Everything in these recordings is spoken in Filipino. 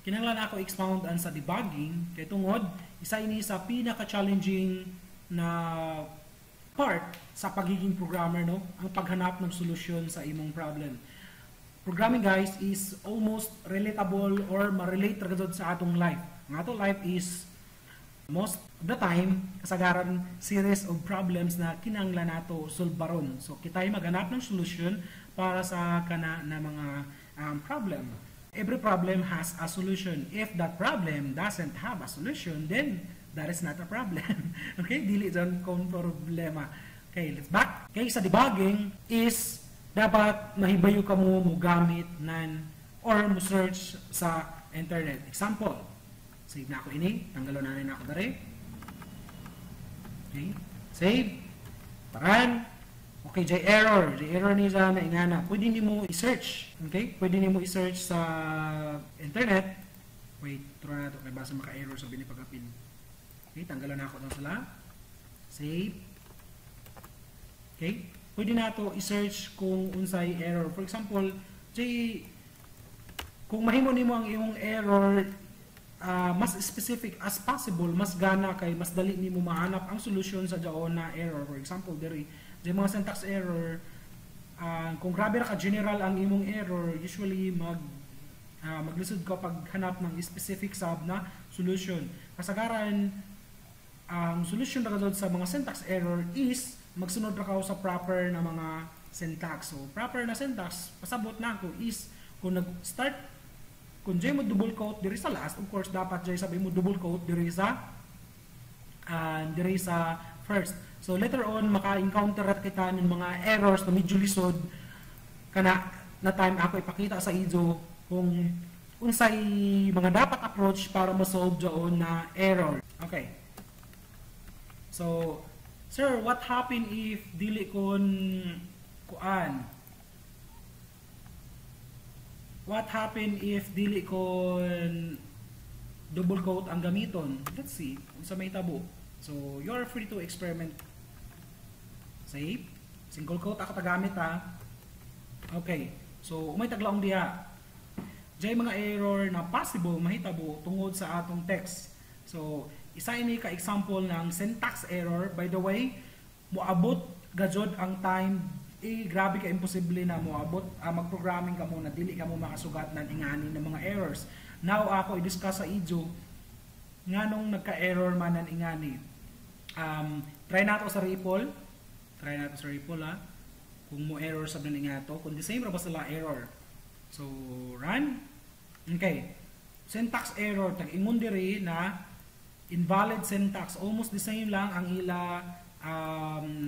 kinahanglan ako expound an sa debugging kay tungod isa ini sa pinaka-challenging na part sa pagiging programmer, no, ang paghanap ng solusyon sa imong problem. Programming, guys, is almost relatable or ma-relate ra gud sa atong life. Ang atong life is most of the time kasagaran series of problems na kinahanglan nato sulbaron. So kitay maghanap ng solution para sa kana na mga problem. Every problem has a solution. If that problem doesn't have a solution, then that is not a problem. Okay, dili dyan kung problema. Okay, let's back. Okay, sa debugging is dapat mahibayo ka mo gamit nan or mo search sa internet. Example, save na ako ini, tanggalon na rin ako dari. Okay, save, taran. Okay, J error niya na ingana. Pwede niyo mo i-search. Okay, pwede niyo mo i-search sa internet. Wait, try na ito kay basa maka-error sa binipagapin. Okay, tanggalan na ako ng sala. Save. Okay, pwede na ito i-search kung unsay error. For example, kung mahimo nimo ang imong error mas specific as possible, mas gana kay mas dali nimo mahanap ang solusyon sa daon na error. For example, diri mga syntax error, kung grabe ra ka general ang imong error, usually maglisod ka paghanap ng specific sub na solution. Kasagaran ang solution ra sa mga syntax error is magsunod ra ka sa proper na mga syntax. So proper na syntax pasabot na ako is kung nag-start kung jay mo double quote diri sa last, of course dapat jay sabi mo double quote diri sa first. So later on maka-encounter at kita ng mga errors na medyo lisod kana na time ako ipakita sa ido kung unsay mga dapat approach para ma-solve joon na error. Okay. So, sir, what happen if dili kon kuan? What happen if dili kon double quote ang gamiton? Let's see unsa may tabo. So, you're free to experiment. Save. Single quote ako tagamit ha. Okay. So, umay taglaong diha. Jay mga error na possible mahitabo tungod sa atong text. So, isa ini ka example ng syntax error. By the way, moabot gajod ang time grabe ka imposible na moabot mag-programming ka mo na dili ka mo makasugat ng ingani ng mga errors. Now ako i-discuss sa idyo nganong nagka-error man ng ingani. Try nato sa REPL. Try nato sa REPL ha. Kung mo error sa nan ingato, kung the same ra ba sila error. So run. Okay. Syntax error tag-ingon diri na invalid syntax, almost the same lang ang ila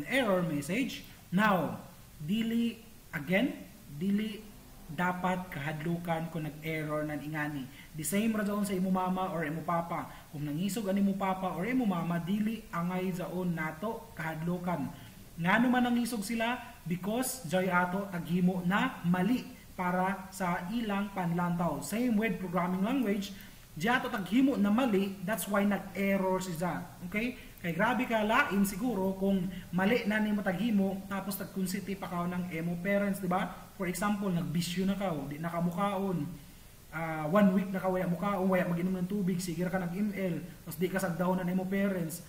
error message. Now, dili dapat kahadlukan kung nag-error nan ingani. The same ra sa imo mama or imo papa. Kung nangisog ani mo papa or imo mama, dili angay zaon nato kahadlukan. Ngano man nangisog sila because jay ato taghimo na mali para sa ilang panlantaw. Same with programming language, diyato taghimo na mali, that's why nag-error siya. Okay? Kay grabe ka lain siguro kung mali na nimo taghimo tapos tagkonsiti pa ka ng emo parents, di ba? For example, nagbisyo na ka, di na ka mukaon. 1 week na ka waya mukaon, waya mag-inom ng tubig, sige ka nag-ML, tapos di ka sagdaw na emo parents.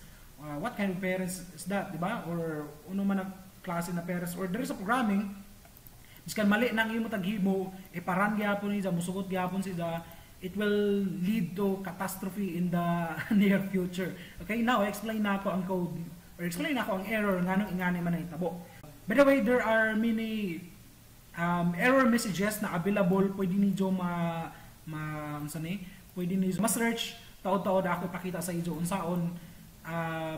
What kind of parents is that, di ba? Or ano man ang klase na parents or there is a programming biskan mali nang imo taghimo paran gyapon niya musugot gyapon siya, it will lead to catastrophe in the near future. Okay, now explain na ako ang code or explain na ako ang error nganong ingani man nahitabo. By the way, there are many error messages na available. Pwede niyo pwede niyo ma-search taod-taod ako ipakita sa inyo unsaon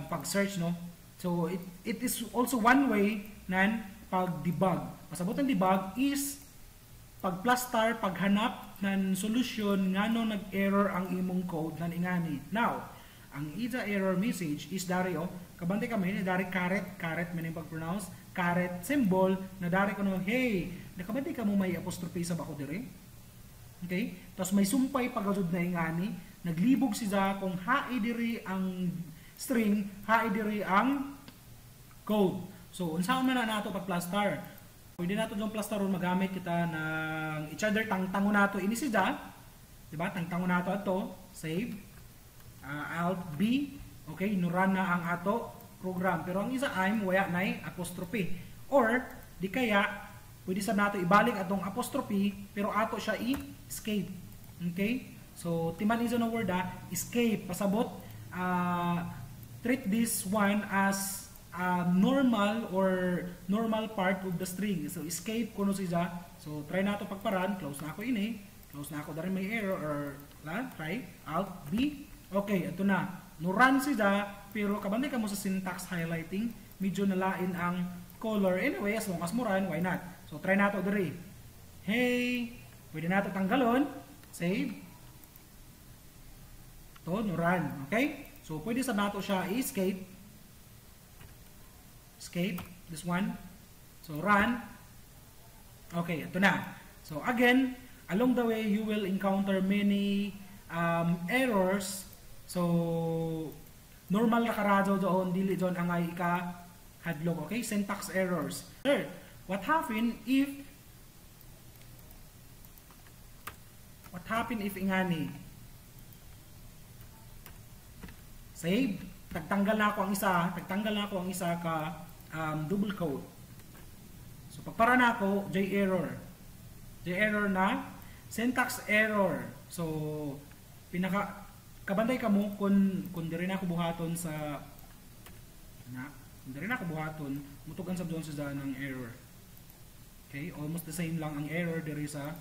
pag-search, no. So it is also one way nan pag-debug. Pasabot ng debug is pag-plus-star, paghanap ng solusyon ngano nag-error ang imong code nan ingani. Now, ang ita error message is dari kabante kami ni dari caret man yung pag-pronounce, caret symbol na dari kuno hey, nakabante ka mo may apostrophe sa bako dire. Okay? Tapos may sumpay pagajud na ingani, naglibog siya kung hai diri ang string, hai diri ang code. So, unsaon man na nato pag-plus-star? Pwede nato yung plus-star magamit kita ng each other tango nato ini siya. diba? Tangtangon nato ato, save, Alt B, okay, nuran na ang ato program. Pero ang isa I'm wala nay apostrophe. Or di kaya pwede sa nato ibalik atong apostrophe pero ato siya i-escape. Okay? So timan iso na word escape pasabot treat this one as normal or normal part of the string. So escape kuno siya. So try nato pagparan, close na ako ini. Close na ako dari may error or try Alt B. Okay, ito na. No-run siya, pero kabantay ka mo sa syntax highlighting, medyo nalain ang color. Anyway, as long as mo run, why not? So, try nato diri. Hey, pwede nato tanggalon. Save. Ito, no-run. Okay? So, pwede sa nato siya escape. Escape. This one. So, run. Okay, ito na. So, again, along the way, you will encounter many errors. So, normal na karado doon, dili doon ang ay hadlok, okay? Syntax errors. Third, what happen if ingani? Save, tagtanggal na ako ang isa ka double quote. So, pagpara na ako, J error na, syntax error. So, kabantay ka mo kung di rin ako buhaton sa mutugan sa doon sa ng error. Okay, almost the same lang ang error diri sa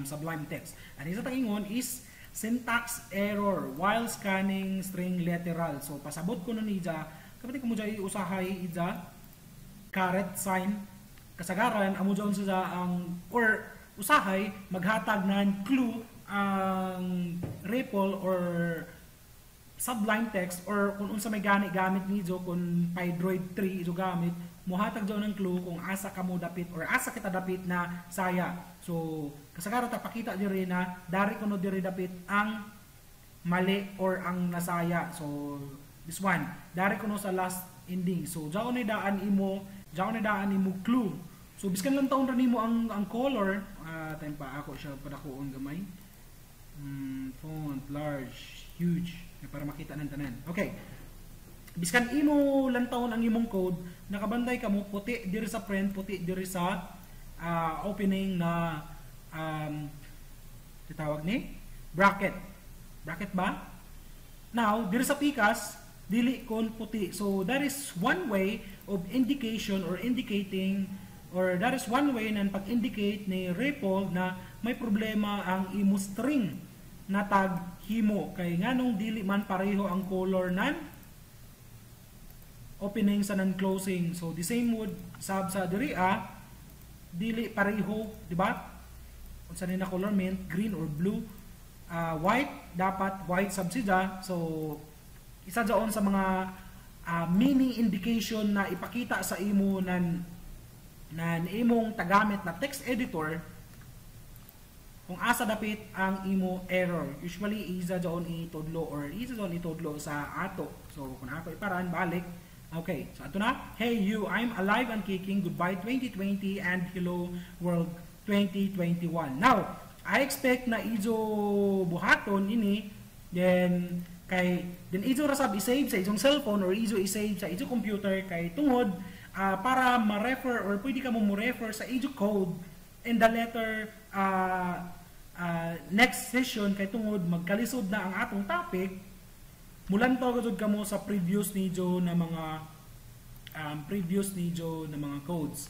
Sublime Text. And isa tangingon is syntax error while scanning string literal. So pasabot ko nun ija, kabantay ka mo dyan usahay ija caret sign kasagaran amo dyan sa ang or usahay maghatag ng clue ang REPL or Sublime Text or kung unsa may gamit nidyo kung Pydroid 3 iso gamit muhatag daw ng clue kung asa ka mo dapit or asa kita dapit na saya. So kasagaran ta pakita diri na dari kuno diri dapit ang mali or ang nasaya. So this one dari kuno sa last ending. So jaon ni daan imo clue. So biskan lang taon ra nimo ang color time pa ako siya padakuon gamay. Font large, huge para makita ng tanan. Okay. Biskan imo lantawon ang imong code, nakabantay ka mo puti diri sa print, puti diri sa opening na tawag ni bracket. Bracket ba? Now, diri sa pikas dili kon puti. So that is one way of indication or indicating or that is one way na pag-indicate ni REPL na may problema ang imo string na tag himo kay nganong dili man pareho ang color nan opening sa nan closing. So the same would sab sa diri dili pareho, di ba? Unsa ni na color mint green or blue, white dapat white sab siya. So isa daon sa mga mini indication na ipakita sa imo nan imong tagamit na text editor kung asa dapit ang imo error. Usually isa doon itudlo or isa doon itudlo sa ato. So kung ako iparan balik. Okay, so ato na. Hey you, I'm alive and kicking. Goodbye 2020 and hello world 2021. Now, I expect na ijo buhaton ini then ijo ra sab i-save sa ijong cellphone or ijo i-save sa ijong computer kay tungod para ma-refer or pwede ka mo refer sa ijong code in the letter next session kay tungod magkalisod na ang atong topic mulantaw gud kamo sa previous nidyo na mga codes.